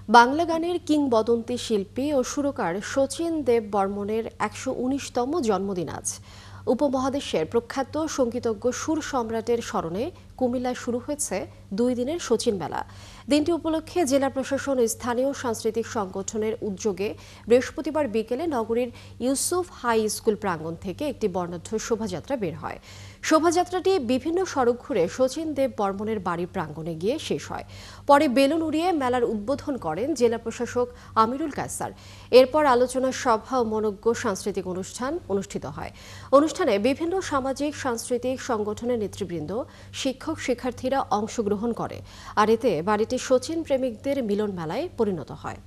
বাংলা গানের কিংবদন্তি শিল্পী ও সুরকার শচীন দেব বর্মনের ১১৯তম জন্মদিন আজ। উপমহাদেশের প্রখ্যাত সঙ্গীতজ্ঞ সুর সম্রাটের স্মরণে কুমিল্লায় শুরু হয়েছে ২ দিনের শচীন মেলা। দিনটি উপলক্ষে জেলা প্রশাসন ও স্থানীয় সাংস্কৃতিক সংগঠনের উদ্যোগে বৃহস্পতিবার বিকেলে নগরীর ইউসুফ হাই স্কুল প্রাঙ্গণ থেকে একটি বর্ণাঢ্য শোভাযাত্রা বের হয়। শোভাযাত্রাটি বিভিন্ন সড়ক ঘুরে শচীন দেব বর্মনের বাড়ির প্রাঙ্গণে গিয়ে শেষ হয়। পরে বেলুন উড়িয়ে মেলার উদ্বোধন করেন জেলা প্রশাসক আমিরুল কায়সার। এরপর আলোচনা সভা ও মনোজ্ঞ সাংস্কৃতিক অনুষ্ঠান অনুষ্ঠিত হয়। অনুষ্ঠানে বিভিন্ন সামাজিক সাংস্কৃতিক সংগঠনের নেতৃবৃন্দ, শিক্ষক শিক্ষার্থীরা অংশগ্রহণ করে। আর এতে বাড়িটি শচীন প্রেমিকদের মিলন মেলায় পরিণত হয়।